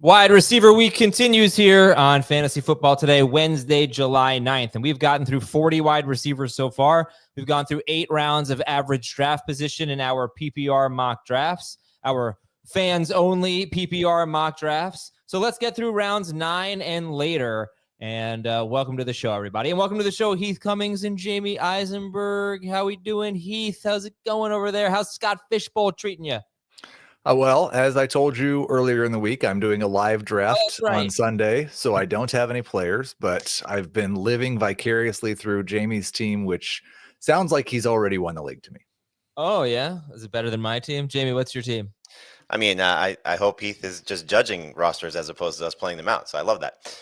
Wide receiver week continues here on Fantasy Football Today, Wednesday, July 9th. And we've gotten through 40 wide receivers so far. We've gone through 8 rounds of average draft position in our PPR mock drafts, our fans-only PPR mock drafts. So let's get through rounds 9 and later. And welcome to the show, everybody. And welcome to the show, Heath Cummings and Jamie Eisenberg. How we doing, Heath? How's it going over there? How's Scott Fishbowl treating you? Well, as I told you earlier in the week, I'm doing a live draft on Sunday, so I don't have any players, but I've been living vicariously through Jamie's team, which sounds like he's already won the league to me. Oh, yeah? Is it better than my team? Jamie, what's your team? I mean, I hope Heath is just judging rosters as opposed to us playing them out, so I love that.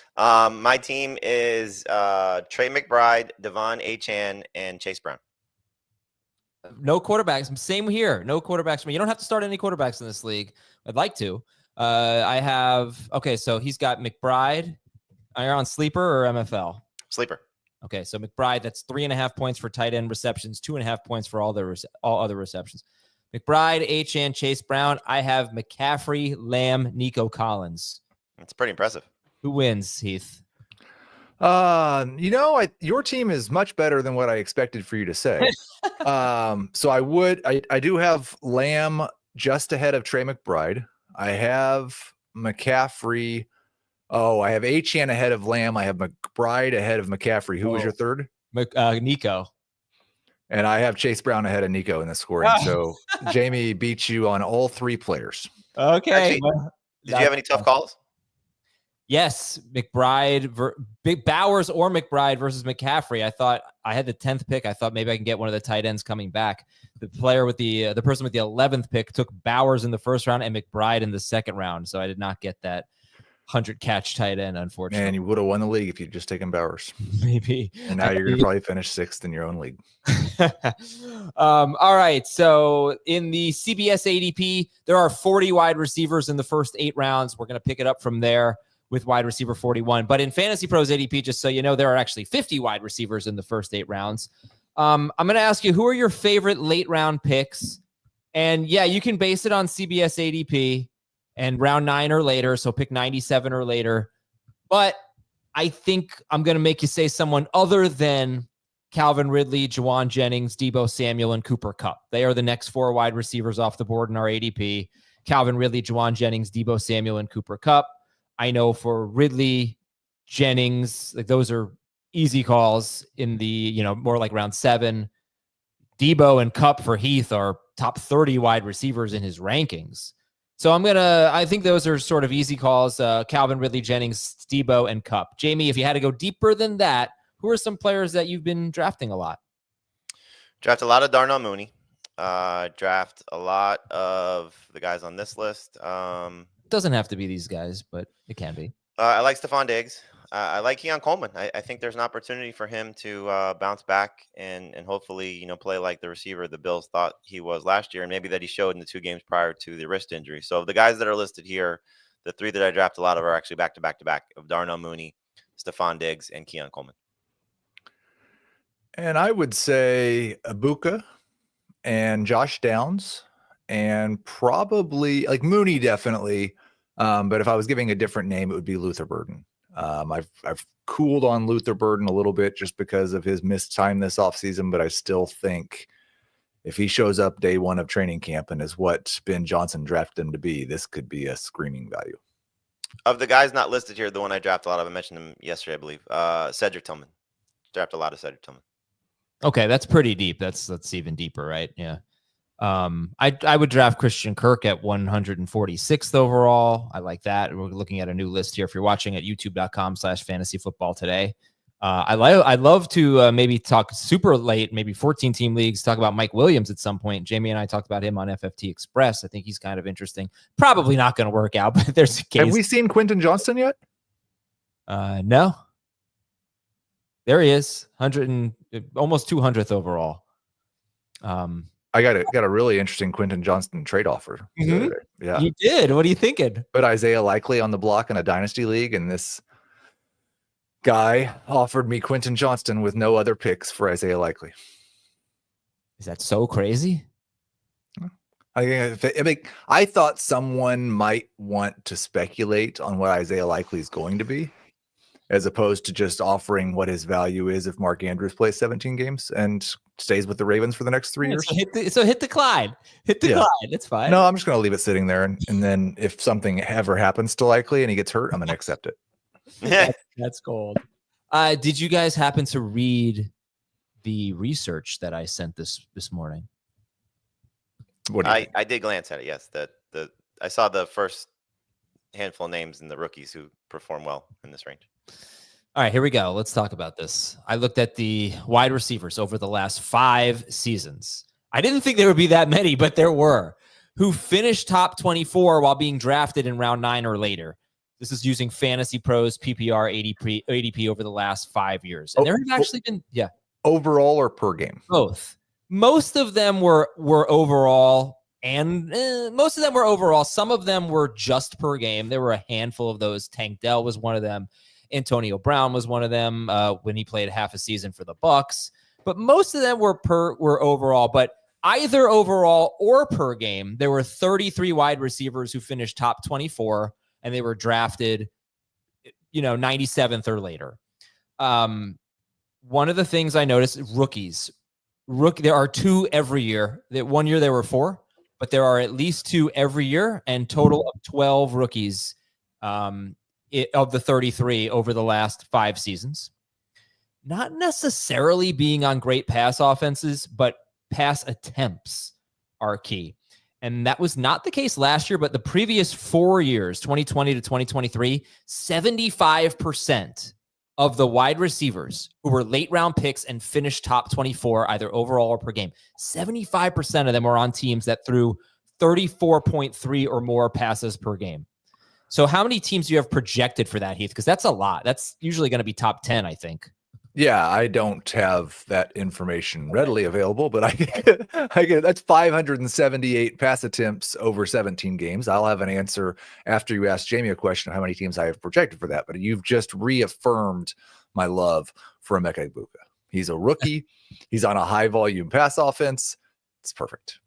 My team is Trey McBride, Devon Achane, and Chase Brown. No quarterbacks. Same here. No quarterbacks. You don't have to start any quarterbacks in this league. I'd like to. I have, okay, so he's got McBride. Are you on Sleeper or MFL? Sleeper. Okay, so McBride, that's 3.5 points for tight end receptions, 2.5 points for all other receptions. McBride, Achane, Chase Brown. I have McCaffrey, Lamb, Nico Collins. That's pretty impressive. Who wins, Heath? Your team is much better than what I expected for you to say. So I do have Lamb just ahead of Trey McBride. I have McCaffrey. Oh, I have Achane ahead of Lamb. I have McBride ahead of McCaffrey. Who was your third? Nico. And I have Chase Brown ahead of Nico in the scoring. So Jamie beats you on all 3 players. Okay. Actually, did you have any tough calls? Yes, McBride, Big Bowers or McBride versus McCaffrey. I thought I had the 10th pick. I thought maybe I can get one of the tight ends coming back. The player with the person with the 11th pick took Bowers in the first round and McBride in the second round. So I did not get that 100-catch tight end, unfortunately. Man, you would have won the league if you'd just taken Bowers. Maybe. And now you're going to probably finish 6th in your own league. All right. So in the CBS ADP, there are 40 wide receivers in the first 8 rounds. We're going to pick it up from there with wide receiver 41. But in Fantasy Pros ADP, just so you know, there are actually 50 wide receivers in the first 8 rounds. I'm going to ask you, who are your favorite late round picks? And yeah, you can base it on CBS ADP and round 9 or later. So pick 97 or later. But I think I'm going to make you say someone other than Calvin Ridley, Jauan, Jennings, Deebo, Samuel, and Cooper Kupp. They are the next 4 wide receivers off the board in our ADP. Calvin Ridley, Jauan, Jennings, Deebo, Samuel, and Cooper Kupp. I know for Ridley, Jennings, like those are easy calls in the, more like round 7. Deebo and Kupp for Heath are top 30 wide receivers in his rankings. So I think those are sort of easy calls. Calvin Ridley, Jennings, Deebo, and Kupp. Jamie, if you had to go deeper than that, who are some players that you've been drafting a lot? Draft a lot of Darnell Mooney. Draft a lot of the guys on this list. Doesn't have to be these guys, but it can be. I like Stefon Diggs. I like Coleman. I think there's an opportunity for him to bounce back and hopefully, play like the receiver the Bills thought he was last year, and maybe that he showed in the 2 games prior to the wrist injury. So the guys that are listed here, the 3 that I draft a lot of are actually back-to-back of Darnell Mooney, Stefon Diggs, and Coleman. And I would say Egbuka and Josh Downs and probably like Mooney definitely. But if I was giving a different name, it would be Luther Burden. I've cooled on Luther Burden a little bit just because of his missed time this offseason, but I still think if he shows up day 1 of training camp and is what Ben Johnson drafted him to be, this could be a screaming value. Of the guys not listed here, the one I drafted a lot of, I mentioned him yesterday, I believe, Cedric Tillman. Draft a lot of Cedric Tillman. Okay, that's pretty deep. That's even deeper, right? Yeah. I would draft Christian Kirk at 146th overall. I like that. We're looking at a new list here. If you're watching at youtube.com/fantasyfootballtoday. I'd love to maybe talk super late, maybe 14-team leagues, talk about Mike Williams at some point. Jamie and I talked about him on FFT Express. I think he's kind of interesting. Probably not going to work out, but there's a case. Have we seen Quentin Johnston yet? No. There he is, almost 200th overall. I got a really interesting Quentin Johnston trade offer. Mm-hmm. Yeah, you did. What are you thinking? Put Isaiah Likely on the block in a dynasty league, and this guy offered me Quentin Johnston with no other picks for Isaiah Likely. Is that so crazy? I thought someone might want to speculate on what Isaiah Likely is going to be, as opposed to just offering what his value is if Mark Andrews plays 17 games and stays with the Ravens for the next 3 years. So hit the Clyde. Clyde. It's fine. No, I'm just going to leave it sitting there. And then if something ever happens to Likely and he gets hurt, I'm going to accept it. That's gold. Did you guys happen to read the research that I sent this morning? I did glance at it. Yes, I saw the first handful of names and the rookies who perform well in this range. All right, here we go. Let's talk about this. I looked at the wide receivers over the last 5 seasons. I didn't think there would be that many, but there were, who finished top 24 while being drafted in round 9 or later. This is using Fantasy Pros PPR ADP over the last 5 years. And there have actually been, overall or per game? Both. Most of them were overall, and most of them were overall. Some of them were just per game. There were a handful of those. Tank Dell was one of them. Antonio Brown was one of them when he played half a season for the Bucks. But most of them were overall. But either overall or per game, there were 33 wide receivers who finished top 24, and they were drafted, 97th or later. One of the things I noticed, rookies. There are 2 every year. That 1 year there were 4, but there are at least 2 every year, and total of 12 rookies of the 33 over the last 5 seasons. Not necessarily being on great pass offenses, but pass attempts are key. And that was not the case last year, but the previous 4 years, 2020 to 2023, 75% of the wide receivers who were late round picks and finished top 24, either overall or per game, 75% of them were on teams that threw 34.3 or more passes per game. So how many teams do you have projected for that, Heath? Because that's a lot. That's usually going to be top 10, I think. Yeah, I don't have that information readily available, but I get that's 578 pass attempts over 17 games. I'll have an answer after you ask Jamie a question of how many teams I have projected for that. But you've just reaffirmed my love for Emeka Egbuka. He's a rookie. He's on a high volume pass offense. It's perfect.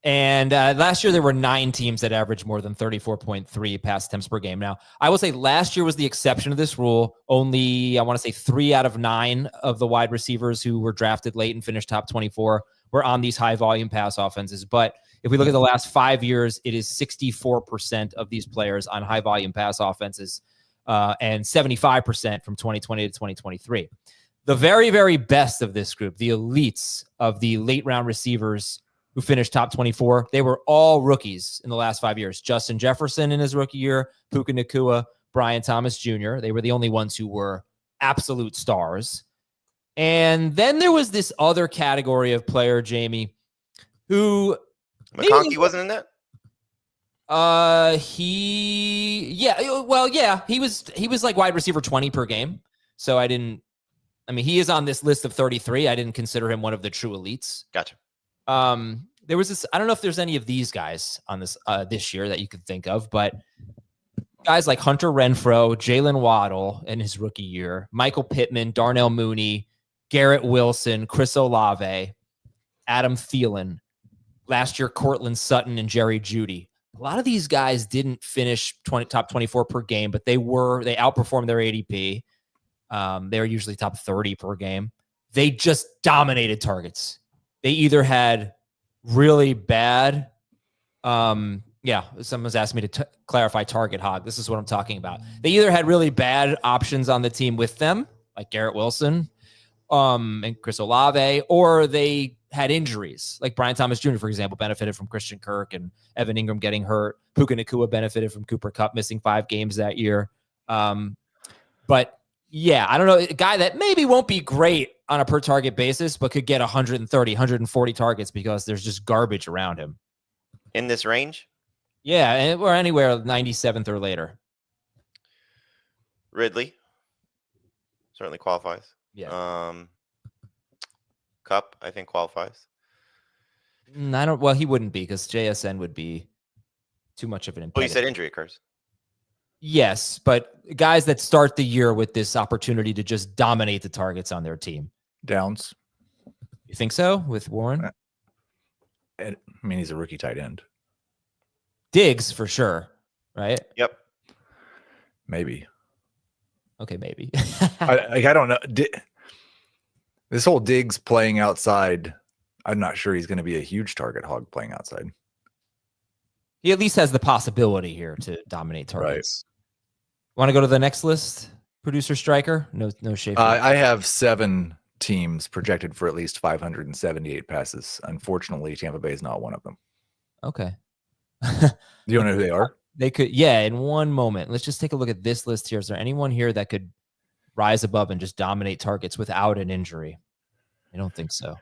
And last year, there were 9 teams that averaged more than 34.3 pass attempts per game. Now, I will say last year was the exception to this rule. Only, I want to say 3 out of 9 of the wide receivers who were drafted late and finished top 24 were on these high volume pass offenses. But if we look at the last 5 years, it is 64% of these players on high volume pass offenses and 75% from 2020 to 2023. The very, very best of this group, the elites of the late round receivers who finished top 24, they were all rookies in the last 5 years. Justin Jefferson in his rookie year, Puka Nacua, Brian Thomas Jr. They were the only ones who were absolute stars. And then there was this other category of player, Jamie, who McConkey wasn't in that? He was like wide receiver 20 per game. So he is on this list of 33. I didn't consider him one of the true elites. Gotcha. There was this, I don't know if there's any of these guys on this year that you could think of, but guys like Hunter Renfrow, Jalen Waddle in his rookie year, Michael Pittman, Darnell Mooney, Garrett Wilson, Chris Olave, Adam Thielen, last year, Cortland Sutton and Jerry Jeudy. A lot of these guys didn't finish top 24 per game, but they outperformed their ADP. They were usually top 30 per game. They just dominated targets. They either had really bad, someone's asked me to clarify target hog. This is what I'm talking about. They either had really bad options on the team with them, like Garrett Wilson and Chris Olave, or they had injuries, like Brian Thomas Jr., for example, benefited from Christian Kirk and Evan Ingram getting hurt. Puka Nacua benefited from Cooper Kupp missing 5 games that year. But yeah, I don't know, a guy that maybe won't be great on a per target basis, but could get 130, 140 targets because there's just garbage around him. In this range? Yeah, or anywhere 97th or later. Ridley certainly qualifies. Yeah. Kupp, I think, qualifies. He wouldn't be because JSN would be too much of an impediment. Well, you said injury occurs. Yes, but guys that start the year with this opportunity to just dominate the targets on their team. Downs. You think so with Warren? I mean, he's a rookie tight end. Diggs for sure, right? Yep. Maybe. Okay, maybe. I don't know. This whole Diggs playing outside, I'm not sure he's going to be a huge target hog playing outside. He at least has the possibility here to dominate targets. Want to go to the next list? Producer Striker? No shade. I have 7 teams projected for at least 578 passes. Unfortunately, Tampa Bay is not one of them. Okay. You don't know who they are? They could, yeah, in one moment. Let's just take a look at this list here. Is there anyone here that could rise above and just dominate targets without an injury? I don't think so.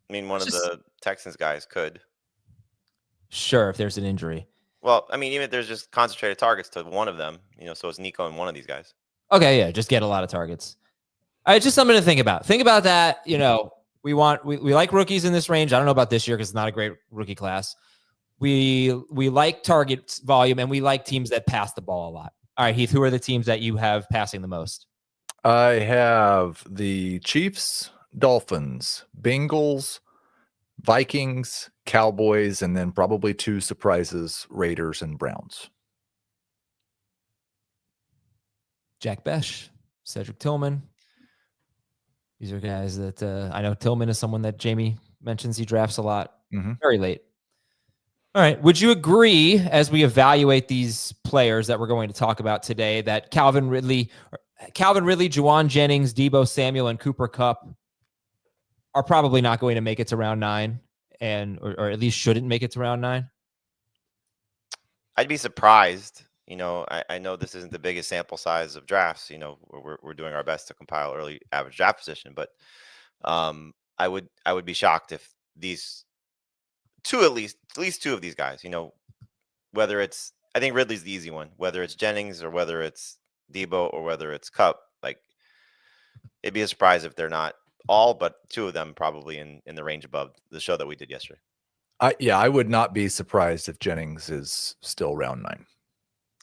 I mean, one of the Texans guys could. Sure, if there's an injury. Well, I mean, even if there's just concentrated targets to one of them, so it's Nico and one of these guys. Okay, yeah, just get a lot of targets. All right, just something to think about. Think about that. We like rookies in this range. I don't know about this year because it's not a great rookie class. We like target volume, and we like teams that pass the ball a lot. All right, Heath, who are the teams that you have passing the most? I have the Chiefs, Dolphins, Bengals, Vikings, Cowboys, and then probably 2 surprises, Raiders and Browns. Jack Bech, Cedric Tillman. These are guys that I know. Tillman is someone that Jamie mentions he drafts a lot, very late. All right. Would you agree, as we evaluate these players that we're going to talk about today, that Calvin Ridley, Jauan, Jennings, Deebo Samuel, and Cooper Kupp are probably not going to make it to round 9, or at least shouldn't make it to round 9? I'd be surprised. I know this isn't the biggest sample size of drafts. We're doing our best to compile early average draft position, but I would be shocked if these two, at least 2 of these guys, whether it's, I think Ridley's the easy one, whether it's Jennings or whether it's Deebo or whether it's Kupp, like it'd be a surprise if they're not all, but 2 of them probably in the range above the show that we did yesterday. I would not be surprised if Jennings is still round 9.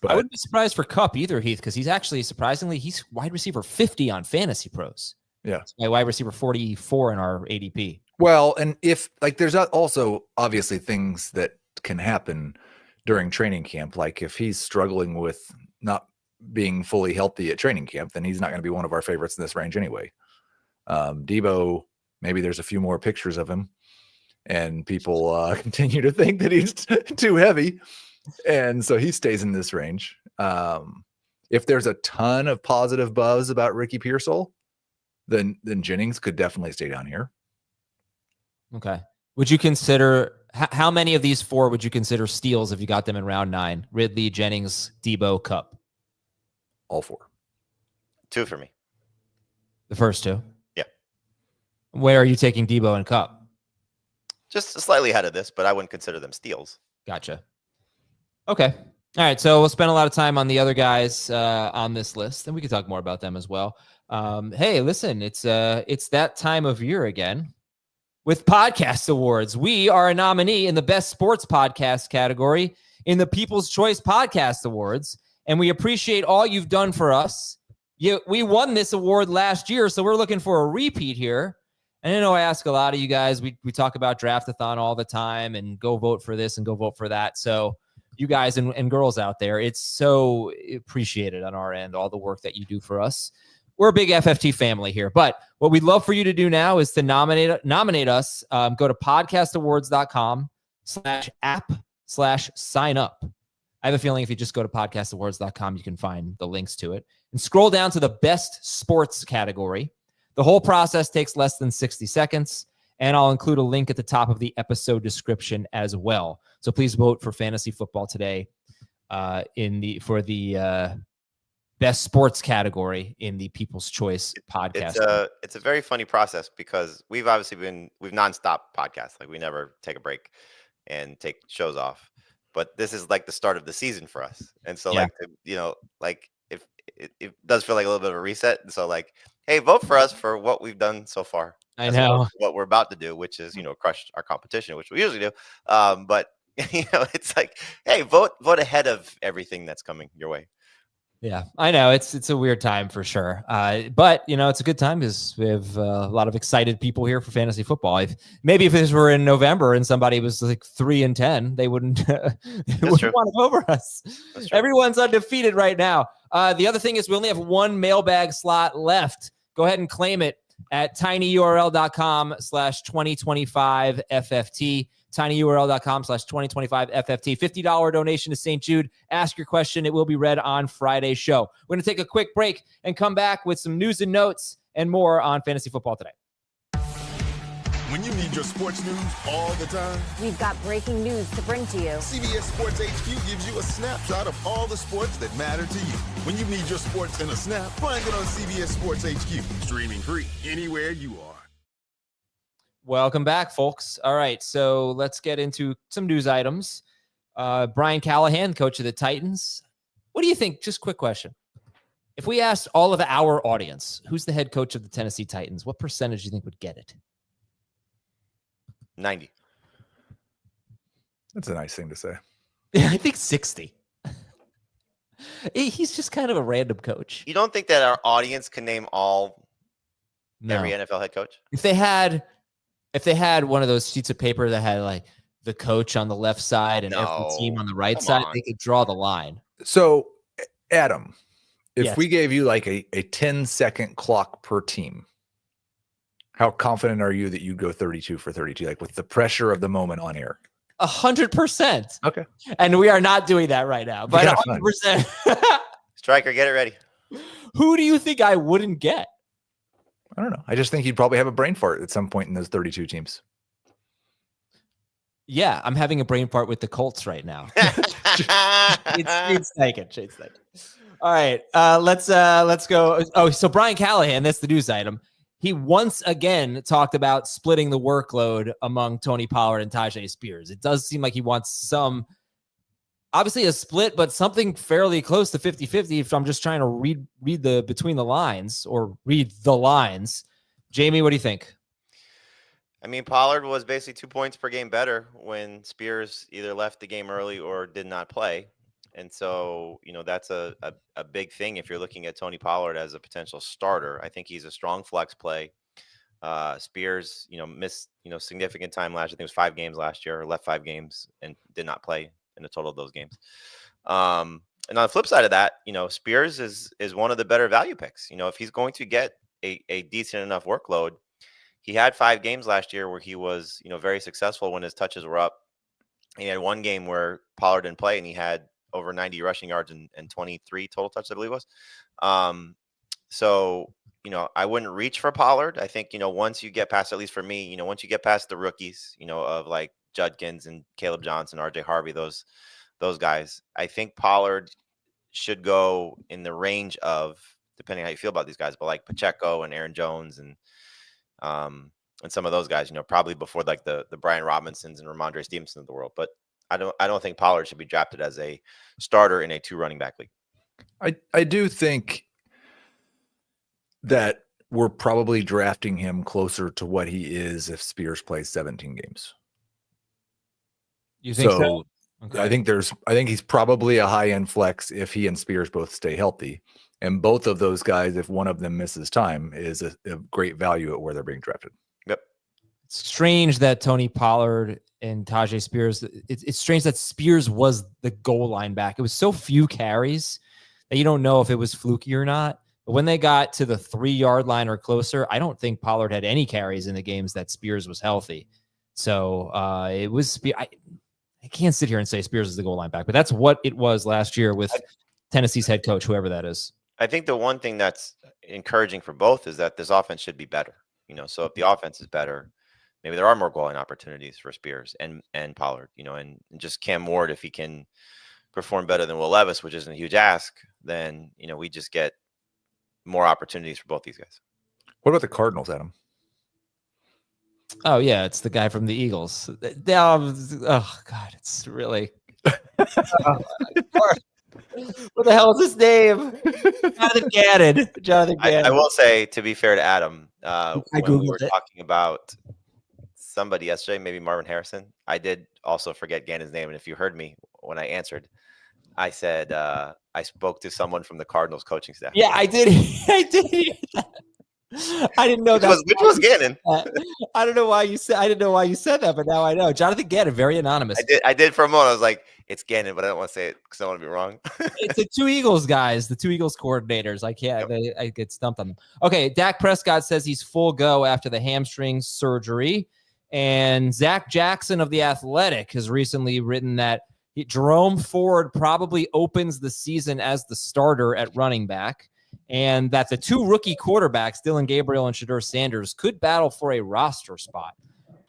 But I wouldn't be surprised for Kupp either, Heath, because he's actually surprisingly he's wide receiver 50 on Fantasy Pros. Yeah, wide receiver 44 in our ADP. Well, and if there's also obviously things that can happen during training camp, like if he's struggling with not being fully healthy at training camp, then he's not going to be one of our favorites in this range anyway. Deebo, maybe there's a few more pictures of him, and people continue to think that he's too heavy. And so he stays in this range. If there's a ton of positive buzz about Ricky Pearsall, then Jennings could definitely stay down here. Okay. Would you consider, how many of these 4 would you consider steals if you got them in round 9? Ridley, Jennings, Deebo, Kupp. All 4. 2 for me. The first 2? Yeah. Where are you taking Deebo and Kupp? Just slightly ahead of this, but I wouldn't consider them steals. Gotcha. Okay. All right. So we'll spend a lot of time on the other guys on this list, and we can talk more about them as well. Hey, listen, it's that time of year again with podcast awards. We are a nominee in the best sports podcast category in the People's Choice Podcast Awards, and we appreciate all you've done for us. We won this award last year, so we're looking for a repeat here. And I know I ask a lot of you guys, we talk about Draftathon all the time and go vote for this and go vote for that. So you guys and girls out there, it's so appreciated on our end, all the work that you do for us. We're a big FFT family here, but what we'd love for you to do now is to nominate us. Go to podcastawards.com/app/sign up. I have a feeling if you just go to podcastawards.com, you can find the links to it and scroll down to the best sports category. The whole process takes less than 60 seconds, and I'll include a link at the top of the episode description as well. So please vote for fantasy football today for the best sports category in the People's Choice podcast. It's a very funny process because we've nonstop podcasts. Like we never take a break and take shows off, but this is like the start of the season for us. And so if it does feel like a little bit of a reset. And so hey, vote for us for what we've done so far. I know what we're about to do, which is, crush our competition, which we usually do. But it's like, hey, vote ahead of everything that's coming your way. Yeah, I know it's a weird time for sure. But it's a good time because we have a lot of excited people here for fantasy football. Maybe if this were in November and somebody was like 3-10, they wouldn't, want to go over us. Everyone's undefeated right now. The other thing is we only have one mailbag slot left. Go ahead and claim it at tinyurl.com/2025FFT. tinyurl.com/2025FFT. $50 donation to St. Jude. Ask your question. It will be read on Friday's show. We're going to take a quick break and come back with some news and notes and more on Fantasy Football Today. When you need your sports news all the time, we've got breaking news to bring to you. CBS Sports HQ gives you a snapshot of all the sports that matter to you. When you need your sports in a snap, find it on CBS Sports HQ. Streaming free anywhere you are. Welcome back, folks. All right, so let's get into some news items. Brian Callahan, coach of the Titans. What do you think? Just quick question. If we asked all of our audience, who's the head coach of the Tennessee Titans, what percentage do you think would get it? 90. That's a nice thing to say. Yeah, I think 60. He's just kind of a random coach. You don't think that our audience can name every NFL head coach? If they had one of those sheets of paper that had like the coach on the left side and every team on the right side, they could draw the line. So, Adam, if we gave you like a 10-second clock per team, how confident are you that you'd go 32 for 32, like with the pressure of the moment on air? 100%. Okay. And we are not doing that right now, but 100%. Striker, get it ready. Who do you think I wouldn't get? I don't know. I just think you'd probably have a brain fart at some point in those 32 teams. Yeah, I'm having a brain fart with the Colts right now. It's taken. All right, let's go. Oh, so Brian Callahan, that's the news item. He once again talked about splitting the workload among Tony Pollard and Tajay Spears. It does seem like he wants obviously a split, but something fairly close to 50-50 if I'm just trying to read the between the lines or read the lines. Jamie, what do you think? I mean, Pollard was basically 2 points per game better when Spears either left the game early or did not play. And so, that's a big thing if you're looking at Tony Pollard as a potential starter. I think he's a strong flex play. Spears, missed, significant time last year. I think it was 5 games last year, or left 5 games and did not play in the total of those games. And on the flip side of that, Spears is one of the better value picks. If he's going to get a decent enough workload, he had 5 games last year where he was, very successful when his touches were up. He had 1 game where Pollard didn't play and he had over 90 rushing yards and 23 total touches, I believe it was. So, I wouldn't reach for Pollard. I think, once you get past, at least for me, once you get past the rookies, of like Judkins and Caleb Johnson, RJ Harvey, those guys, I think Pollard should go in the range of, depending how you feel about these guys, but like Pacheco and Aaron Jones and some of those guys, probably before like the Brian Robinsons and Ramondre Stevenson of the world. But I don't think Pollard should be drafted as a starter in a 2 running back league. I do think that we're probably drafting him closer to what he is if Spears plays 17 games. You think so? Okay. I think he's probably a high-end flex if he and Spears both stay healthy. And both of those guys, if one of them misses time, is a great value at where they're being drafted. Yep. It's strange that Tony Pollard and Tajay Spears, it's strange that Spears was the goal line back. It was so few carries that you don't know if it was fluky or not. But when they got to the 3-yard line or closer, I don't think Pollard had any carries in the games that Spears was healthy. So it was, I can't sit here and say Spears is the goal line back, but that's what it was last year with Tennessee's head coach, whoever that is. I think the one thing that's encouraging for both is that this offense should be better. So if the offense is better, maybe there are more goal line opportunities for Spears and Pollard, and just Cam Ward, if he can perform better than Will Levis, which isn't a huge ask, then, we just get more opportunities for both these guys. What about the Cardinals, Adam? Oh, yeah, it's the guy from the Eagles. Oh, God, it's really... What the hell is his name? Jonathan Gannon. I will say, to be fair to Adam, when we were talking about somebody yesterday, maybe Marvin Harrison, I did also forget Gannon's name. And if you heard me when I answered, I said I spoke to someone from the Cardinals coaching staff. Yeah, I did. I did hear that. I didn't know Which was Gannon. I don't know why you said. I didn't know why you said that, but now I know. Jonathan Gannon, very anonymous. I did for a moment. I was like, it's Gannon, but I don't want to say it because I don't want to be wrong. It's the two Eagles guys, the two Eagles coordinators. I can't. Yep. I get stumped on them. Okay, Dak Prescott says he's full go after the hamstring surgery, and Zach Jackson of The Athletic has recently written that Jerome Ford probably opens the season as the starter at running back, and that the two rookie quarterbacks, Dylan Gabriel and Shadur Sanders, could battle for a roster spot.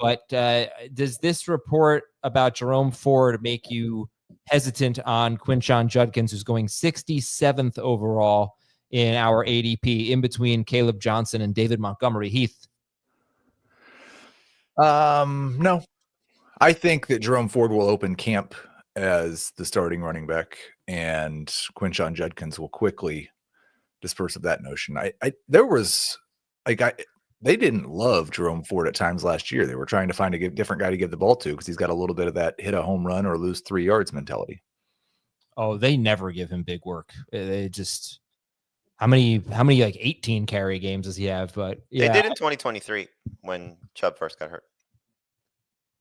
But does this report about Jerome Ford make you hesitant on Quinshon Judkins, who's going 67th overall in our ADP, in between Caleb Johnson and David Montgomery? Heath? No. I think that Jerome Ford will open camp as the starting running back, and Quinshon Judkins will quickly disperse of that notion. They didn't love Jerome Ford at times last year. They were trying to find a different guy to give the ball to because he's got a little bit of that hit a home run or lose 3 yards mentality. Oh, they never give him big work. They just how many like 18 carry games does he have? But yeah, They did in 2023 when Chubb first got hurt.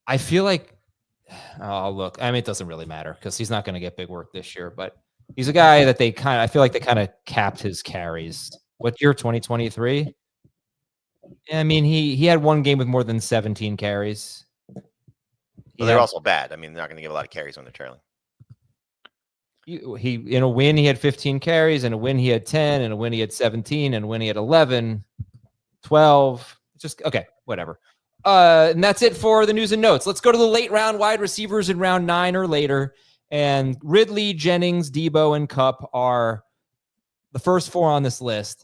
I feel like, oh, look, I mean, it doesn't really matter because he's not going to get big work this year, but he's a guy that I feel like they kind of capped his carries. What year, 2023? I mean, he had one game with more than 17 carries. They're also bad. I mean, they're not going to give a lot of carries when they're trailing. He in a win, he had 15 carries. In a win, he had 10. In a win, he had 17. And a win, he had 11, 12. Just, okay, whatever. And that's it for the news and notes. Let's go to the late round wide receivers in round 9 or later. And Ridley, Jennings, Deebo, and Kupp are the first 4 on this list.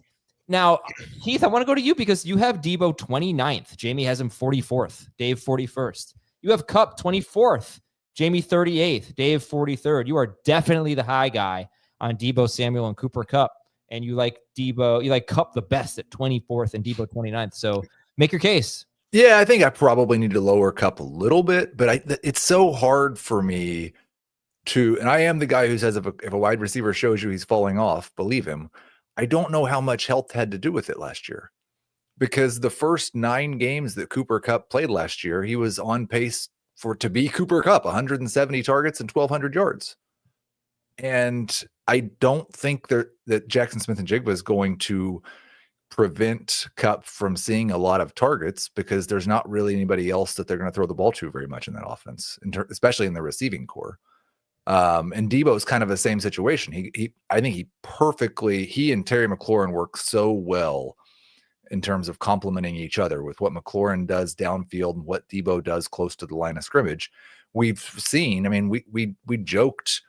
Now, Heath, I want to go to you because you have Deebo 29th. Jamie has him 44th. Dave 41st. You have Kupp 24th. Jamie 38th. Dave 43rd. You are definitely the high guy on Deebo Samuel and Cooper Kupp. And you like Kupp the best at 24th and Deebo 29th. So make your case. Yeah, I think I probably need to lower Kupp a little bit, but it's so hard for me to, and I am the guy who says if a wide receiver shows you he's falling off, believe him. I don't know how much health had to do with it last year, because the first 9 games that Cooper Kupp played last year, he was on pace to be Cooper Kupp, 170 targets and 1,200 yards. And I don't think that Jackson Smith-Njigba is going to prevent Kupp from seeing a lot of targets, because there's not really anybody else that they're going to throw the ball to very much in that offense, especially in the receiving core. And Deebo is kind of the same situation. I think he and Terry McLaurin work so well in terms of complementing each other with what McLaurin does downfield and what Deebo does close to the line of scrimmage. We've seen, I mean, we joked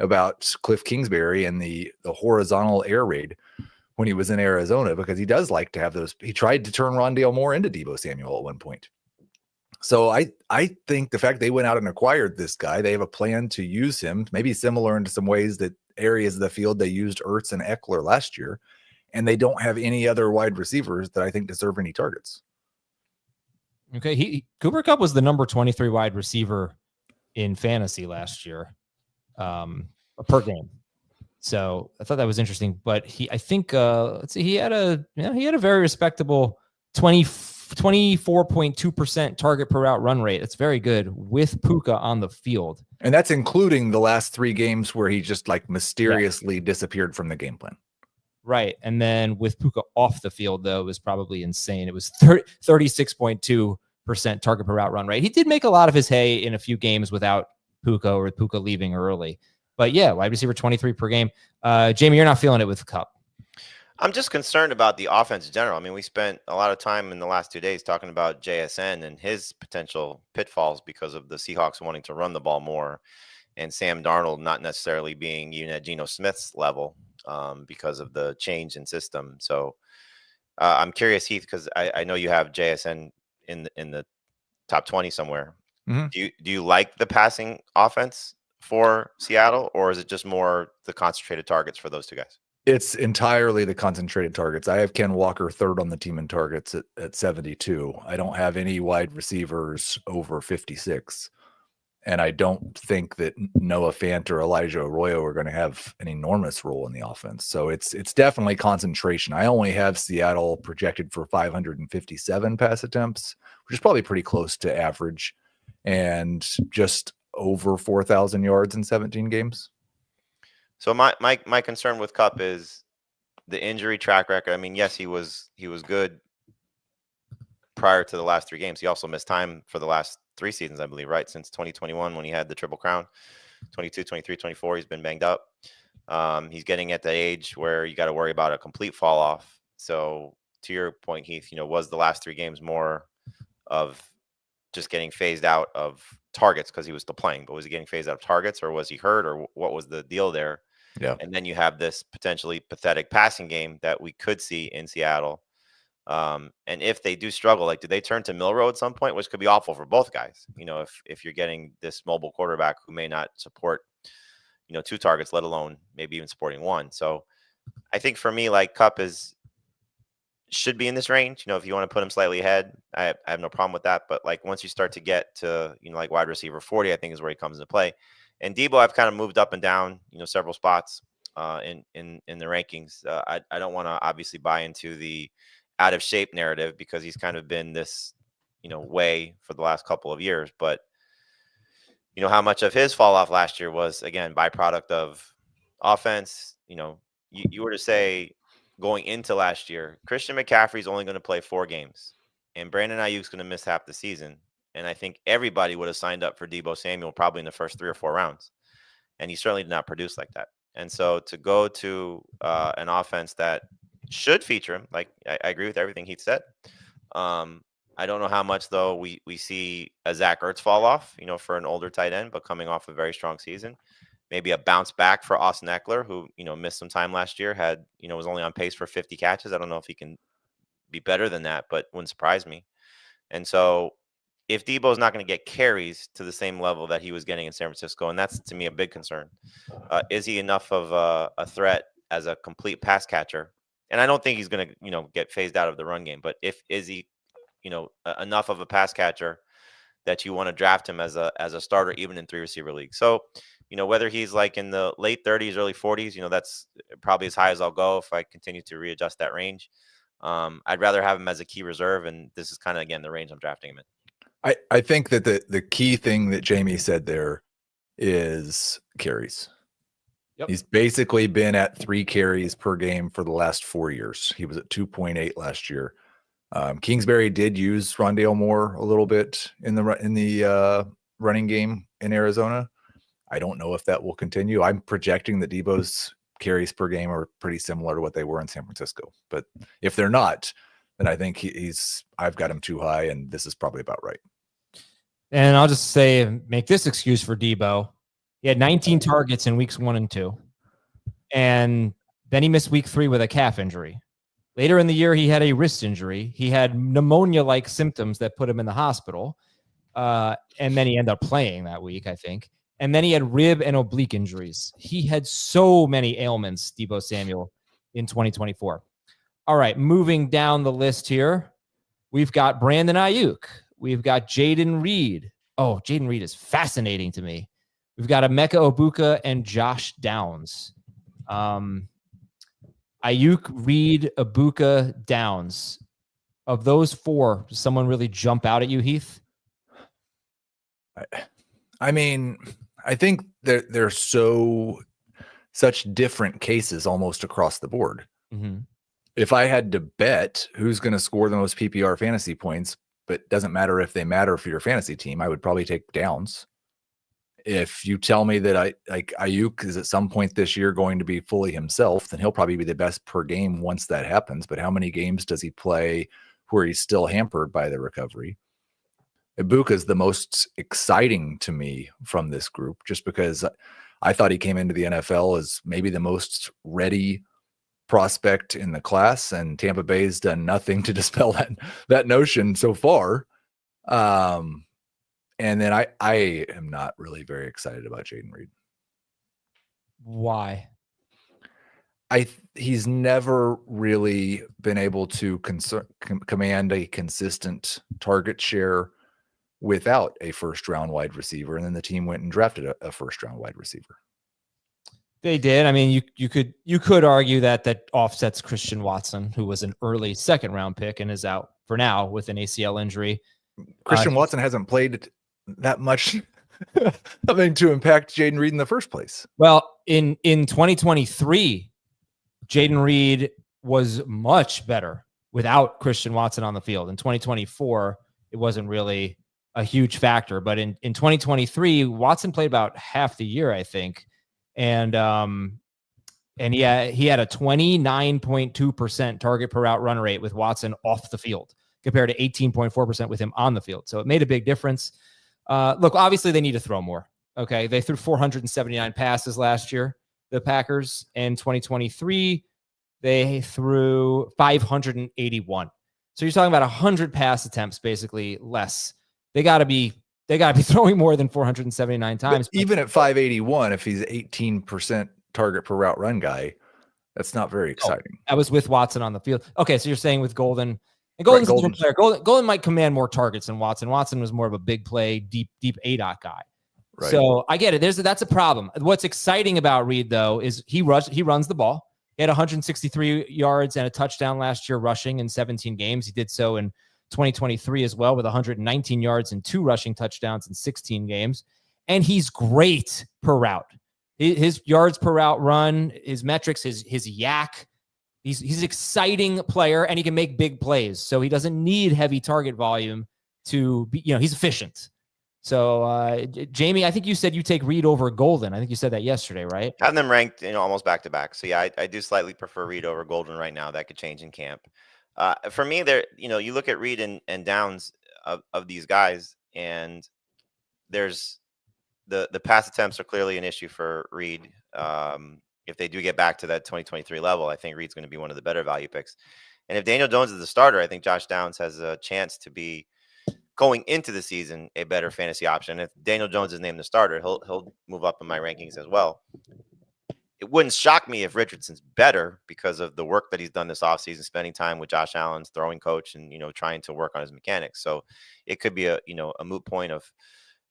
about Cliff Kingsbury and the horizontal air raid when he was in Arizona, because he does like to have those. He tried to turn Rondale Moore into Deebo Samuel at one point. So I think the fact they went out and acquired this guy, they have a plan to use him, maybe similar into some ways that areas of the field they used Ertz and Eckler last year, and they don't have any other wide receivers that I think deserve any targets. Okay, Cooper Kupp was the number 23 wide receiver in fantasy last year, per game. So I thought that was interesting. But he had a very respectable 24.2% target per route run rate. That's very good with Puka on the field. And that's including the last 3 games where he just like mysteriously disappeared from the game plan. Right. And then with Puka off the field, though, it was probably insane. It was 36.2% target per route run rate. He did make a lot of his hay in a few games without Puka, or with Puka leaving early. But yeah, wide receiver 23 per game. Jamie, you're not feeling it with Kupp. I'm just concerned about the offense in general. I mean, we spent a lot of time in the last 2 days talking about JSN and his potential pitfalls because of the Seahawks wanting to run the ball more, and Sam Darnold not necessarily being even at Geno Smith's level because of the change in system. So I'm curious, Heath, because I know you have JSN in the top 20 somewhere. Mm-hmm. Do you like the passing offense for Seattle, or is it just more the concentrated targets for those 2 guys? It's entirely the concentrated targets. I have Ken Walker 3rd on the team in targets at 72. I don't have any wide receivers over 56. And I don't think that Noah Fant or Elijah Arroyo are going to have an enormous role in the offense. So it's definitely concentration. I only have Seattle projected for 557 pass attempts, which is probably pretty close to average, and just over 4,000 yards in 17 games. So my concern with Kupp is the injury track record. I mean, yes, he was good prior to the last 3 games. He also missed time for the last 3 seasons, I believe, right? Since 2021 when he had the Triple Crown. 22, 23, 24, he's been banged up. He's getting at the age where you got to worry about a complete fall off. So to your point, Heath, was the last 3 games more of just getting phased out of targets because he was still playing, but was he getting phased out of targets, or was he hurt, or what was the deal there? Yeah. And then you have this potentially pathetic passing game that we could see in Seattle. And if they do struggle, like, do they turn to Milrow at some point, which could be awful for both guys? If you're getting this mobile quarterback who may not support, 2 targets, let alone maybe even supporting 1. So I think for me, like, Kupp should be in this range. If you want to put him slightly ahead, I have no problem with that. But like, once you start to get to, like wide receiver 40, I think is where he comes into play. And Deebo, I've kind of moved up and down, several spots in the rankings. I don't want to obviously buy into the out of shape narrative because he's kind of been this, way for the last couple of years. But, how much of his fall off last year was, again, byproduct of offense. You were to say going into last year, Christian McCaffrey's only going to play 4 games and Brandon Ayuk's going to miss half the season. And I think everybody would have signed up for Deebo Samuel probably in the first 3 or 4 rounds. And he certainly did not produce like that. And so to go to an offense that should feature him, like I agree with everything he said. I don't know how much, though, we see a Zach Ertz fall off, for an older tight end, but coming off a very strong season. Maybe a bounce back for Austin Eckler, who, missed some time last year, was only on pace for 50 catches. I don't know if he can be better than that, but wouldn't surprise me. And so if Deebo's not going to get carries to the same level that he was getting in San Francisco, and that's to me a big concern, is he enough of a threat as a complete pass catcher? And I don't think he's going to, get phased out of the run game, but is he, enough of a pass catcher that you want to draft him as a starter, even in 3 receiver leagues? So, whether he's like in the late 30s, early 40s, that's probably as high as I'll go if I continue to readjust that range. I'd rather have him as a key reserve, and this is kind of, again, the range I'm drafting him in. I think that the key thing that Jamie said there is carries. Yep. He's basically been at 3 carries per game for the last 4 years. He was at 2.8 last year. Kingsbury did use Rondale Moore a little bit in the running game in Arizona. I don't know if that will continue. I'm projecting that Deebo's carries per game are pretty similar to what they were in San Francisco. But if they're not, then I think I've got him too high, and this is probably about right. And I'll just say, make this excuse for Deebo. He had 19 targets in weeks 1 and 2. And then he missed week 3 with a calf injury. Later in the year, he had a wrist injury. He had pneumonia-like symptoms that put him in the hospital. And then he ended up playing that week, I think. And then he had rib and oblique injuries. He had so many ailments, Deebo Samuel, in 2024. All right, moving down the list here, we've got Brandon Aiyuk. We've got Jayden Reed. Oh, Jayden Reed is fascinating to me. We've got Emeka Egbuka and Josh Downs. Aiyuk, Reed, Egbuka, Downs. Of those 4, does someone really jump out at you, Heath? I mean, I think they're such different cases almost across the board. Mm-hmm. If I had to bet who's going to score the most PPR fantasy points, but it doesn't matter if they matter for your fantasy team, I would probably take Downs. If you tell me that Aiyuk is at some point this year going to be fully himself, then he'll probably be the best per game once that happens. But how many games does he play where he's still hampered by the recovery? Egbuka is the most exciting to me from this group, just because I thought he came into the NFL as maybe the most ready prospect in the class, and Tampa Bay's done nothing to dispel that notion so far. And then I am not really very excited about Jayden Reed. Why? He's never really been able to command a consistent target share without a first-round wide receiver, and then the team went and drafted a first-round wide receiver. They did. I mean, you could argue that offsets Christian Watson, who was an early second-round pick and is out for now with an ACL injury. Christian Watson hasn't played that much, nothing to impact Jayden Reed in the first place. Well, in 2023, Jayden Reed was much better without Christian Watson on the field. In 2024, it wasn't really a huge factor, but in 2023, Watson played about half the year, I think. And yeah, he had a 29.2% target per route run rate with Watson off the field compared to 18.4% with him on the field. So it made a big difference. Look, obviously they need to throw more. Okay. They threw 479 passes last year, the Packers. In 2023, they threw 581. So you're talking about 100 pass attempts, basically less. They got to be throwing more than 479 times. But even at 581, if he's 18% target per route run guy, that's not very exciting. I was with Watson on the field. Okay, so you're saying with Golden, and Golden's a different player. Golden might command more targets than Watson. Watson was more of a big play, deep ADOT guy. Right. So I get it. That's a problem. What's exciting about Reed, though, is he runs the ball. He had 163 yards and a touchdown last year rushing in 17 games. He did so in 2023 as well with 119 yards and 2 rushing touchdowns in 16 games. And he's great per route. His yards per route run, his metrics, his yak. He's an exciting player and he can make big plays. So he doesn't need heavy target volume to be, he's efficient. So Jamie, I think you said you take Reed over Golden. I think you said that yesterday, right? Having them ranked, almost back to back. So yeah, I do slightly prefer Reed over Golden right now. That could change in camp. For me, there, you look at Reed and Downs of these guys, and there's the pass attempts are clearly an issue for Reed. If they do get back to that 2023 level, I think Reed's going to be one of the better value picks. And if Daniel Jones is the starter, I think Josh Downs has a chance to be going into the season a better fantasy option. If Daniel Jones is named the starter, he'll move up in my rankings as well. It wouldn't shock me if Richardson's better because of the work that he's done this offseason, spending time with Josh Allen's throwing coach and, trying to work on his mechanics. So it could be a moot point of,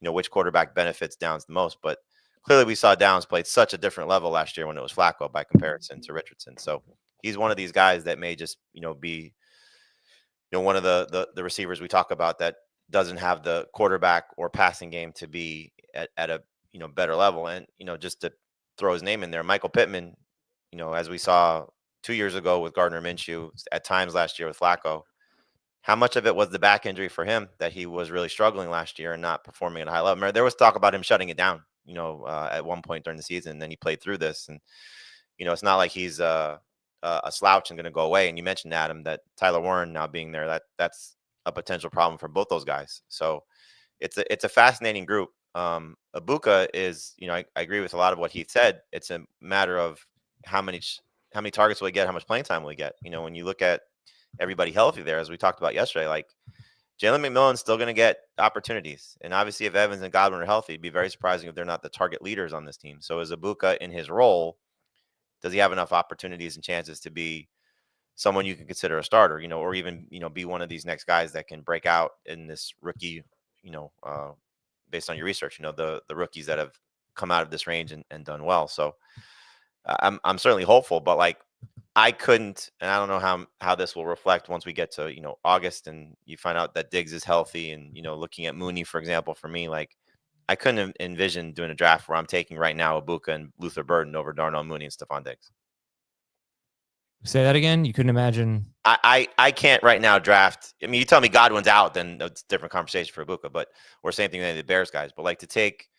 which quarterback benefits Downs the most. But clearly we saw Downs played such a different level last year when it was Flacco by comparison to Richardson. So he's one of these guys that may just, be, one of the receivers we talk about that doesn't have the quarterback or passing game to be at a, better level. And, just to throw his name in there, Michael Pittman, as we saw 2 years ago with Gardner Minshew, at times last year with Flacco, how much of it was the back injury for him that he was really struggling last year and not performing at a high level? Remember, there was talk about him shutting it down, at one point during the season, and then he played through this. And, it's not like he's a slouch and going to go away. And you mentioned, Adam, that Tyler Warren now being there, that's a potential problem for both those guys. So it's a fascinating group. Egbuka is, I agree with a lot of what he said. It's a matter of how many targets will he get, how much playing time will he get. When you look at everybody healthy there, as we talked about yesterday, like Jalen McMillan's still going to get opportunities. And obviously if Evans and Godwin are healthy, it'd be very surprising if they're not the target leaders on this team. So is Egbuka in his role, does he have enough opportunities and chances to be someone you can consider a starter, or even, be one of these next guys that can break out in this rookie, based on your research, the rookies that have come out of this range and done well. So I'm certainly hopeful, but like I couldn't, and I don't know how this will reflect once we get to, August and you find out that Diggs is healthy and, looking at Mooney, for example, for me, like I couldn't envision doing a draft where I'm taking right now Egbuka and Luther Burden over Darnell Mooney and Stefon Diggs. Say that again. You couldn't imagine. I can't right now draft. I mean, you tell me Godwin's out, then it's a different conversation for Egbuka, but or same thing with the Bears guys. But like to take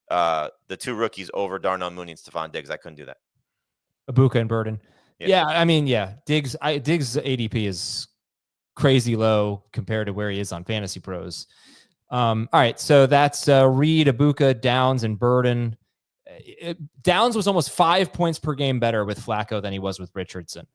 the two rookies over Darnell Mooney and Stefon Diggs, I couldn't do that. Egbuka and Burden. Yeah. I mean, yeah. Diggs ADP is crazy low compared to where he is on Fantasy Pros. All right. So that's Reed, Egbuka, Downs, and Burden. Downs was almost 5 points per game better with Flacco than he was with Richardson.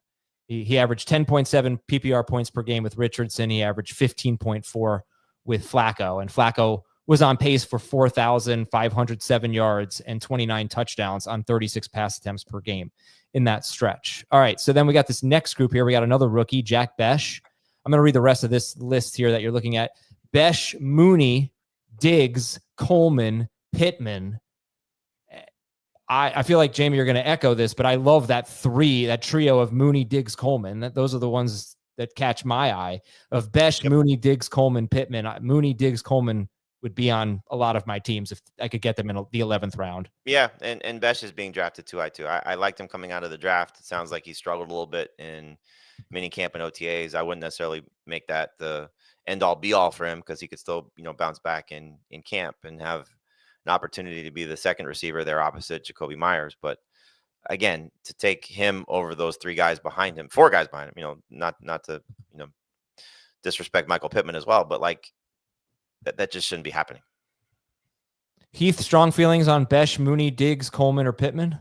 He averaged 10.7 PPR points per game with Richardson. He averaged 15.4 with Flacco. And Flacco was on pace for 4,507 yards and 29 touchdowns on 36 pass attempts per game in that stretch. All right, so then we got this next group here. We got another rookie, Jack Bech. I'm going to read the rest of this list here that you're looking at. Bech, Mooney, Diggs, Coleman, Pittman. I feel like, Jamie, you're going to echo this, but I love that trio of Mooney, Diggs, Coleman. Those are the ones that catch my eye. Of Bech, Mooney, Diggs, Coleman, Pittman. Mooney, Diggs, Coleman would be on a lot of my teams if I could get them in the 11th round. Yeah, and Bech is being drafted too high too. I liked him coming out of the draft. It sounds like he struggled a little bit in mini camp and OTAs. I wouldn't necessarily make that the end all be all for him, because he could still bounce back in camp and have an opportunity to be the second receiver there opposite Jacoby Myers. But again, to take him over those four guys behind him, not to disrespect Michael Pittman as well, but like that just shouldn't be happening. Heath, strong feelings on Bech, Mooney, Diggs, Coleman, or Pittman?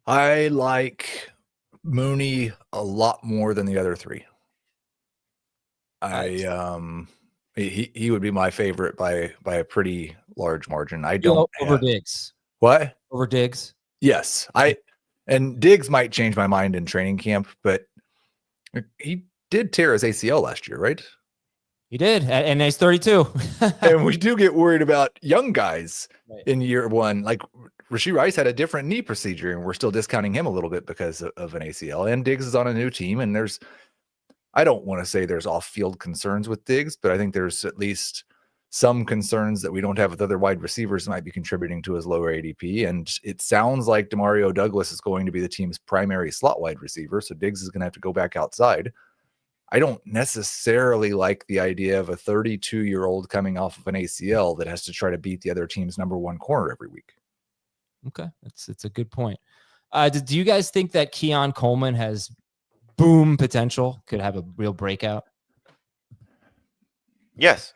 I like Mooney a lot more than the other three. He would be my favorite by a pretty large margin. I don't over Diggs. What? Over Diggs? Yes. And Diggs might change my mind in training camp, but he did tear his ACL last year, right? He did, and he's 32. And we do get worried about young guys in year one. Like Rashee Rice had a different knee procedure, and we're still discounting him a little bit because of an ACL. And Diggs is on a new team, and I don't want to say there's off-field concerns with Diggs, but I think there's at least some concerns that we don't have with other wide receivers that might be contributing to his lower ADP. And it sounds like Demario Douglas is going to be the team's primary slot wide receiver, so Diggs is going to have to go back outside. I don't necessarily like the idea of a 32-year-old coming off of an ACL that has to try to beat the other team's number one corner every week. Okay, it's a good point. Do you guys think that Keon Coleman has boom potential, could have a real breakout? Yes.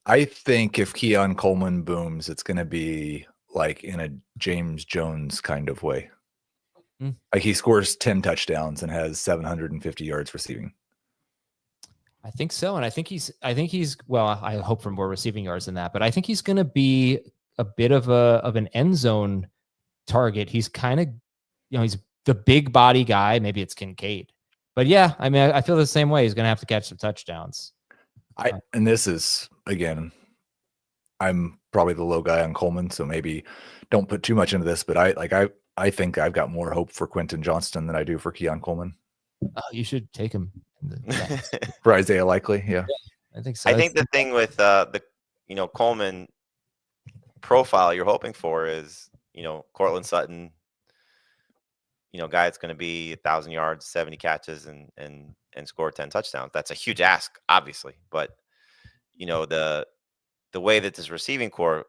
I think if Keon Coleman booms, it's going to be like in a James Jones kind of way. Like he scores 10 touchdowns and has 750 yards receiving. I think so. And I think he's, well, I hope for more receiving yards than that, but I think he's going to be a bit of an end zone target. He's kind of, he's the big body guy. Maybe it's Kincaid, but yeah, I mean, I feel the same way. He's going to have to catch some touchdowns. And this is, again, I'm probably the low guy on Coleman, so maybe don't put too much into this, but I think I've got more hope for Quentin Johnston than I do for Keon Coleman. Oh, you should take him for Isaiah Likely. Yeah, I think so. I think the thing with the Coleman profile you're hoping for is Cortland Sutton, guy that's going to be 1,000 yards, 70 catches, and score 10 touchdowns. That's a huge ask, obviously, but the way that this receiving core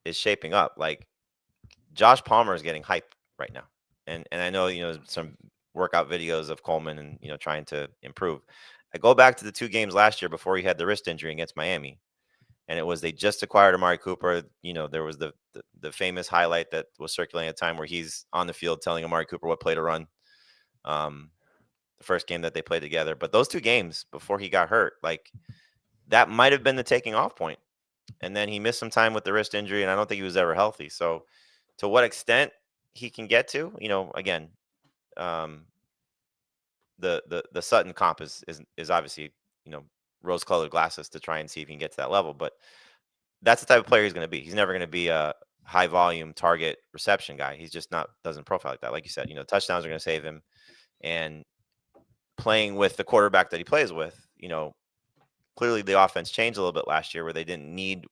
is shaping up, like Josh Palmer is getting hype right now, and I know some workout videos of Coleman and trying to improve. I go back to the 2 games last year before he had the wrist injury against Miami, and it was they just acquired Amari Cooper. There was the famous highlight that was circulating at the time where he's on the field telling Amari Cooper what play to run. The first game that they played together, but those 2 games before he got hurt, like that might have been the taking off point. And then he missed some time with the wrist injury, and I don't think he was ever healthy. So to what extent he can get to, again, the Sutton comp is obviously, rose-colored glasses to try and see if he can get to that level. But that's the type of player he's going to be. He's never going to be a high-volume target reception guy. He's just doesn't profile like that. Like you said, touchdowns are going to save him. And playing with the quarterback that he plays with, clearly the offense changed a little bit last year where they didn't need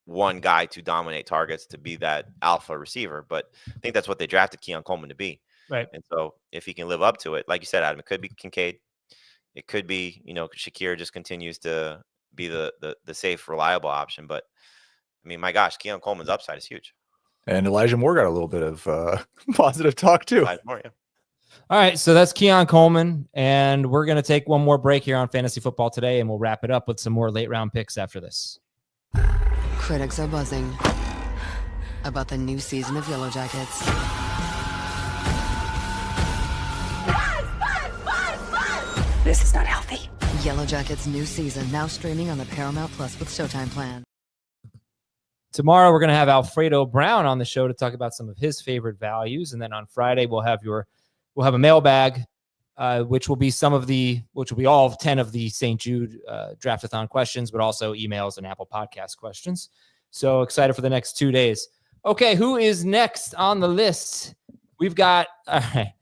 one guy to dominate targets to be that alpha receiver. But I think that's what they drafted Keon Coleman to be. Right. And so if he can live up to it, like you said, Adam, it could be Kincaid. It could be, Shakir just continues to be the safe, reliable option. But I mean, my gosh, Keon Coleman's upside is huge. And Elijah Moore got a little bit of positive talk too. Elijah Moore, yeah. All right, so that's Keon Coleman, and we're going to take one more break here on Fantasy Football Today, and we'll wrap it up with some more late-round picks after this. Critics are buzzing about the new season of Yellow Jackets. This is not healthy. Yellow Jackets' new season now streaming on the Paramount Plus with Showtime plan. Tomorrow, we're going to have Alfredo Brown on the show to talk about some of his favorite values, and then on Friday, we'll have a mailbag which will be all 10 of the St. Jude Draftathon questions, but also emails and Apple Podcast questions. So excited for the next 2 days. Okay, who is next on the list? We've got, all right,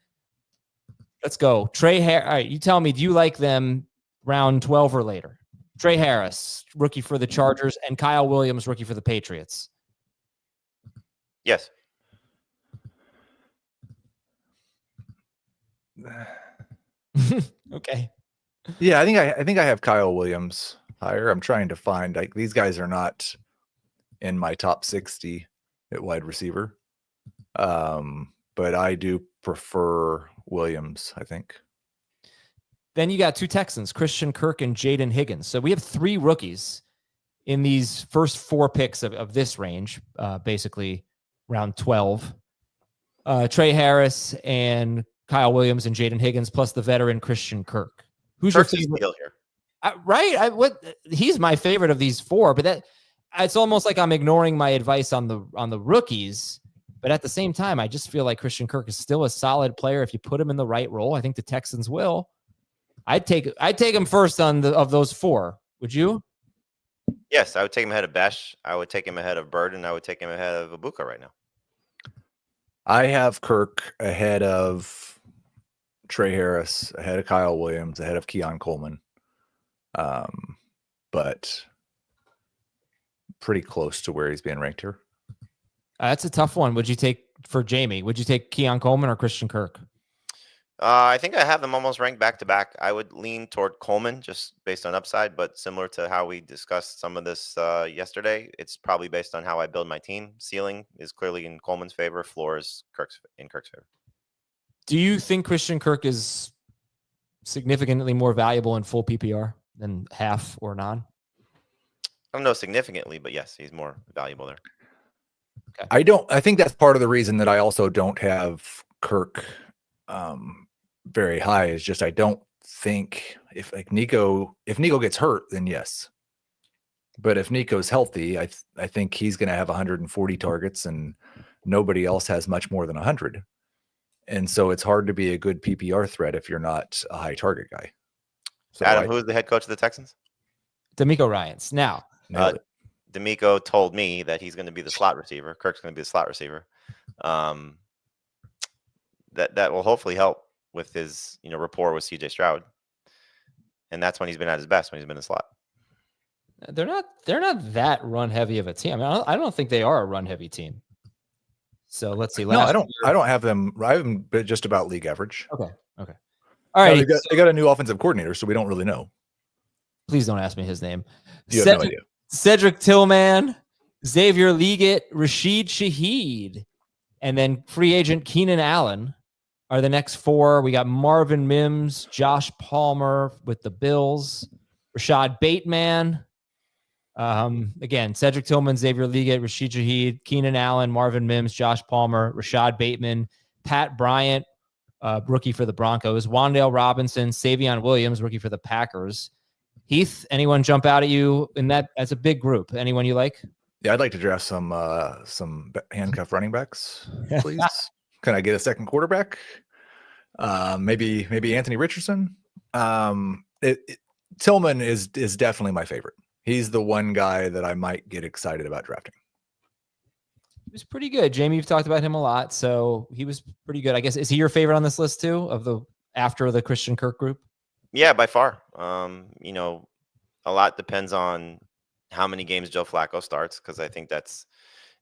let's go. Trey Harris. All right, you tell me, do you like them round 12 or later? Trey Harris, rookie for the Chargers, and Kyle Williams, rookie for the Patriots. Yes. Okay. Yeah, I think I have Kyle Williams higher. I'm trying to find, like, these guys are not in my top 60 at wide receiver. But I do prefer Williams, I think. Then you got 2 Texans, Christian Kirk and Jayden Higgins. So we have 3 rookies in these first 4 picks of this range, basically round 12. Trey Harris and Kyle Williams and Jayden Higgins, plus the veteran Christian Kirk. Who's Kirk's your favorite? here. Right. He's my favorite of these 4, but it's almost like I'm ignoring my advice on the rookies. But at the same time, I just feel like Christian Kirk is still a solid player. If you put him in the right role, I think the Texans will. I'd take him first of those 4. Would you? Yes, I would take him ahead of Bech. I would take him ahead of Bird, and I would take him ahead of Egbuka right now. I have Kirk ahead of Trey Harris, ahead of Kyle Williams, ahead of Keon Coleman. But pretty close to where he's being ranked here. That's a tough one. Would you take for Jamie? Would you take Keon Coleman or Christian Kirk? I think I have them almost ranked back to back. I would lean toward Coleman just based on upside, but similar to how we discussed some of this yesterday, it's probably based on how I build my team. Ceiling is clearly in Coleman's favor. Floor is in Kirk's favor. Do you think Christian Kirk is significantly more valuable in full PPR than half or non? I don't know significantly, but yes, he's more valuable there. Okay. I think that's part of the reason that I also don't have Kirk very high, is just I don't think if Nico gets hurt, then yes. But if Nico's healthy, I think he's going to have 140 targets and nobody else has much more than 100. And so it's hard to be a good PPR threat if you're not a high target guy. So Adam, who is the head coach of the Texans? D'Amico Ryans. Now, D'Amico told me that he's going to be the slot receiver. Kirk's going to be the slot receiver. That will hopefully help with his rapport with CJ Stroud, and that's when he's been at his best, when he's been in the slot. They're not that run heavy of a team. I don't think they are a run heavy team. So let's see. No, I don't have them. I have them just about league average. Okay. All right. No, they got a new offensive coordinator, so we don't really know. Please don't ask me his name. You have no idea. Cedric Tillman, Xavier Leggett, Rashid Shaheed, and then free agent Keenan Allen are the next 4. We got Marvin Mims, Josh Palmer with the Bills, Rashad Bateman. Again, Cedric Tillman, Xavier Leggett, Rashid Shaheed, Keenan Allen, Marvin Mims, Josh Palmer, Rashad Bateman, Pat Bryant, rookie for the Broncos, Wan'Dale Robinson, Savion Williams, rookie for the Packers. Heath, anyone jump out at you in that? That's a big group. Anyone you like? Yeah, I'd like to draft some handcuff running backs, please. Can I get a second quarterback? Maybe Anthony Richardson. Tillman is definitely my favorite. He's the one guy that I might get excited about drafting. He was pretty good. Jamie, you've talked about him a lot, so he was pretty good. I guess, is he your favorite on this list too, after the Christian Kirk group? Yeah, by far. A lot depends on how many games Joe Flacco starts, because I think that's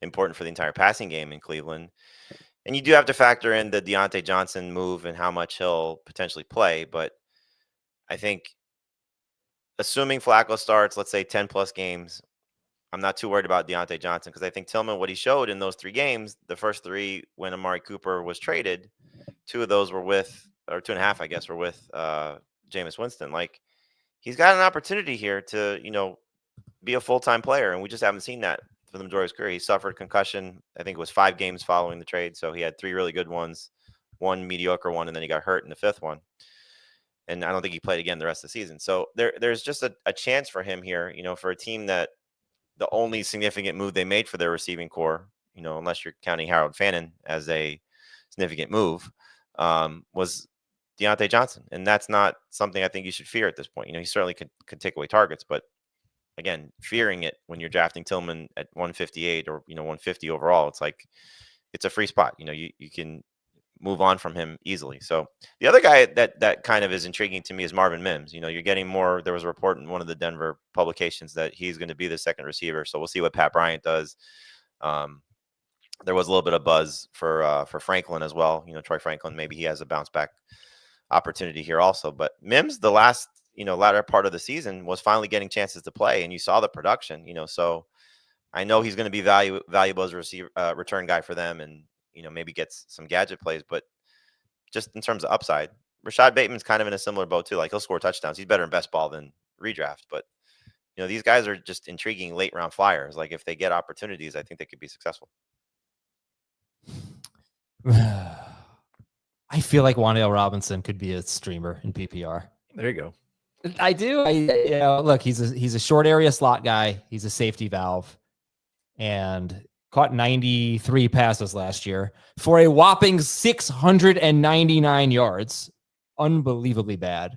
important for the entire passing game in Cleveland. And you do have to factor in the Deontay Johnson move and how much he'll potentially play. But I think assuming Flacco starts, let's say 10 plus games, I'm not too worried about Deontay Johnson, because I think Tillman, what he showed in those 3 games, the first 3 when Amari Cooper was traded, 2 of those were with, or 2.5, I guess, were with Jameis Winston. Like, he's got an opportunity here to, be a full-time player, and we just haven't seen that for the majority of his career. He suffered concussion. I think it was 5 games following the trade, so he had 3 really good ones, 1 mediocre one, and then he got hurt in the 5th one. And I don't think he played again the rest of the season. So there's just a chance for him here, for a team that the only significant move they made for their receiving core, unless you're counting Harold Fannin as a significant move, was Deontay Johnson, and that's not something I think you should fear at this point. He certainly could take away targets, but again, fearing it when you're drafting Tillman at 158 or 150 overall, it's like it's a free spot. You can move on from him easily. So the other guy that kind of is intriguing to me is Marvin Mims. You're getting more. There was a report in one of the Denver publications that he's going to be the second receiver. So we'll see what Pat Bryant does. There was a little bit of buzz for Franklin as well. Troy Franklin, maybe he has a bounce back opportunity here also. But Mims, the latter part of the season, was finally getting chances to play, and you saw the production. So I know he's going to be valuable as a receiver, return guy for them, and maybe gets some gadget plays. But just in terms of upside, Rashad Bateman's kind of in a similar boat too. Like, he'll score touchdowns. He's better in best ball than redraft. But these guys are just intriguing late round flyers. Like, if they get opportunities, I think they could be successful. I feel like Wan'Dale Robinson could be a streamer in PPR. There you go. I do. Look, he's a short area slot guy. He's a safety valve, and caught 93 passes last year for a whopping 699 yards. Unbelievably bad.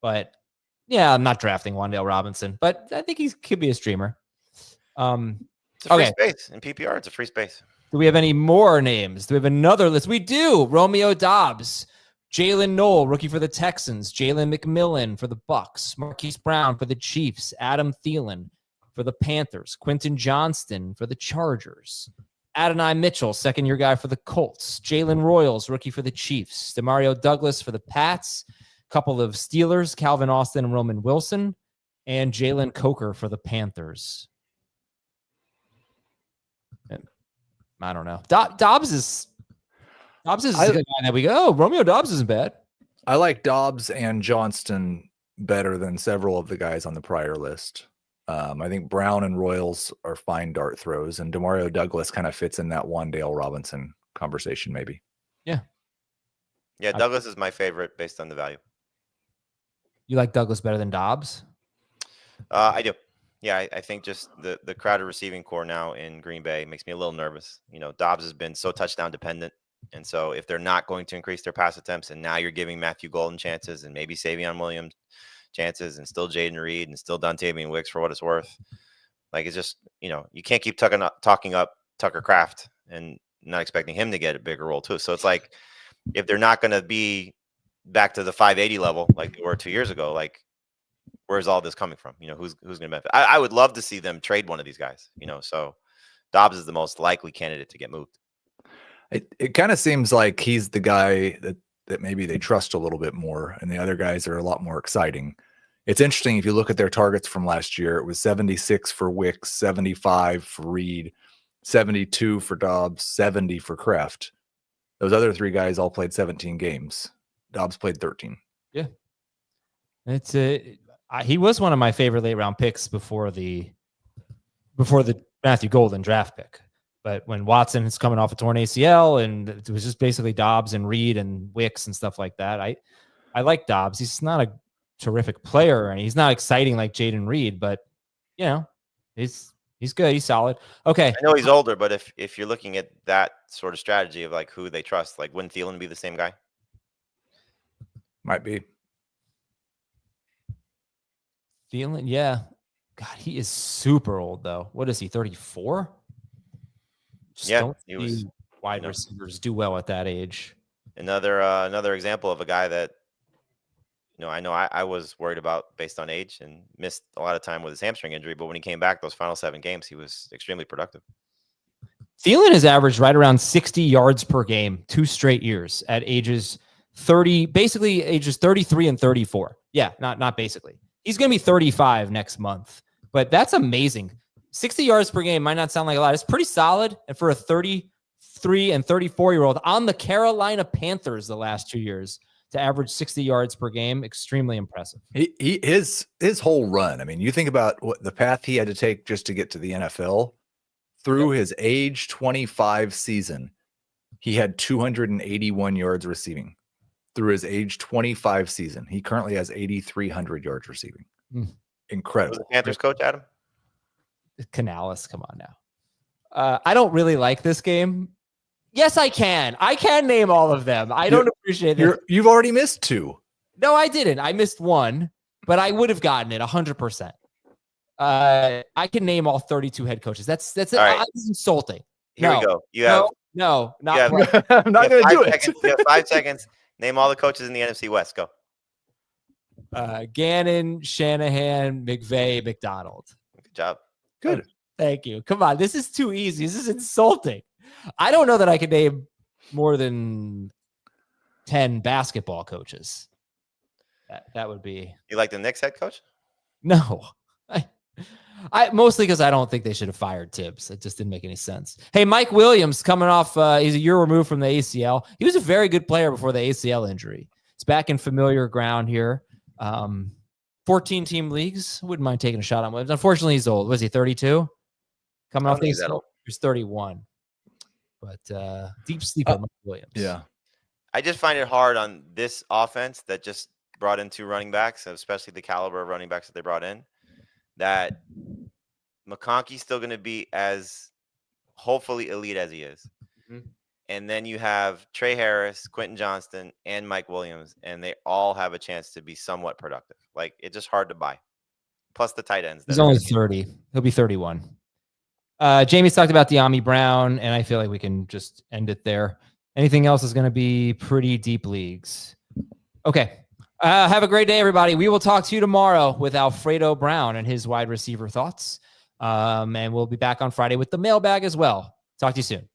But yeah, I'm not drafting Wan'Dale Robinson, but I think he could be a streamer. It's a free space in PPR. It's a free space. Do we have any more names? Do we have another list? We do. Romeo Doubs, Jalen Noel, rookie for the Texans, Jalen McMillan for the Bucks, Marquise Brown for the Chiefs, Adam Thielen for the Panthers, Quentin Johnston for the Chargers, Adonai Mitchell, second-year guy for the Colts, Jalen Royals, rookie for the Chiefs, Demario Douglas for the Pats, a couple of Steelers, Calvin Austin and Roman Wilson, and Jalen Coker for the Panthers. I don't know. Dobbs is a good guy that we go. Oh, Romeo Dobbs isn't bad. I like Dobbs and Johnston better than several of the guys on the prior list. I think Brown and Royals are fine dart throws, and Demario Douglas kind of fits in that Wan'Dale Robinson conversation, maybe. Yeah. Yeah, Douglas is my favorite based on the value. You like Douglas better than Dobbs? I do. Yeah, I think just the crowded receiving core now in Green Bay makes me a little nervous. Dobbs has been so touchdown dependent. And so if they're not going to increase their pass attempts, and now you're giving Matthew Golden chances and maybe Savion Williams chances and still Jayden Reed and still Dontavian Wicks for what it's worth. Like, it's just, you can't keep talking up Tucker Kraft and not expecting him to get a bigger role too. So it's like, if they're not going to be back to the 580 level like they were 2 years ago, like, where's all this coming from? Who's going to benefit? I would love to see them trade one of these guys, so Dobbs is the most likely candidate to get moved. It kind of seems like he's the guy that maybe they trust a little bit more, and the other guys are a lot more exciting. It's interesting, if you look at their targets from last year, it was 76 for Wicks, 75 for Reed, 72 for Dobbs, 70 for Kraft. Those other three guys all played 17 games. Dobbs played 13. Yeah. He was one of my favorite late round picks before the Matthew Golden draft pick. But when Watson is coming off a torn ACL, and it was just basically Dobbs and Reed and Wicks and stuff like that, I like Dobbs. He's not a terrific player, and he's not exciting like Jayden Reed, but he's good. He's solid. Okay. I know he's older, but if you're looking at that sort of strategy of like who they trust, like, wouldn't Thielen be the same guy? Might be. Thielen, yeah. God, he is super old though. What is he? 34? Yeah, he was. Wide receivers do well at that age. Another example of a guy that I know I was worried about based on age and missed a lot of time with his hamstring injury, but when he came back those final 7 games, he was extremely productive. Thielen has averaged right around 60 yards per game 2 straight years at ages 30, basically ages 33 and 34. Yeah, not basically. He's going to be 35 next month, but that's amazing. 60 yards per game might not sound like a lot. It's pretty solid. And for a 33 and 34-year-old on the Carolina Panthers the last 2 years to average 60 yards per game, extremely impressive. His whole run. I mean, you think about what the path he had to take just to get to the NFL. Through his age 25 season, he had 281 yards receiving. Through his age 25 season, he currently has 8,300 yards receiving. Incredible. Was the Panthers coach, Adam? Canales, come on now. I don't really like this game. Yes, I can. I can name all of them. I don't appreciate it. You've already missed 2. No, I didn't. I missed 1, but I would have gotten it 100%. I can name all 32 head coaches. That's right. insulting. Here we go. You have not I'm not going to do it. You have 5 seconds. Name all the coaches in the NFC West. Go. Gannon, Shanahan, McVay, McDonald. Good job. Good. Thank you. Come on. This is too easy. This is insulting. I don't know that I could name more than 10 basketball coaches. That would be. You like the Knicks head coach? No. I mostly because I don't think they should have fired Tibbs. It just didn't make any sense. Hey, Mike Williams coming off, he's a year removed from the ACL. He was a very good player before the ACL injury. He's back in familiar ground here. 14-team leagues. Wouldn't mind taking a shot on Williams. Unfortunately, he's old. Was he 32? Coming off the ACL? He was 31. But deep sleeper, Mike Williams. Yeah. I just find it hard on this offense that just brought in 2 running backs, especially the caliber of running backs that they brought in, that McConkey's still going to be as hopefully elite as he is. Mm-hmm. And then you have Trey Harris, Quentin Johnston, and Mike Williams, and they all have a chance to be somewhat productive. Like, it's just hard to buy. Plus the tight ends. He's only 30. He'll be 31. Jamie's talked about De'Ami Brown, and I feel like we can just end it there. Anything else is going to be pretty deep leagues. Okay. Have a great day, everybody. We will talk to you tomorrow with Alfredo Brown and his wide receiver thoughts. And we'll be back on Friday with the mailbag as well. Talk to you soon.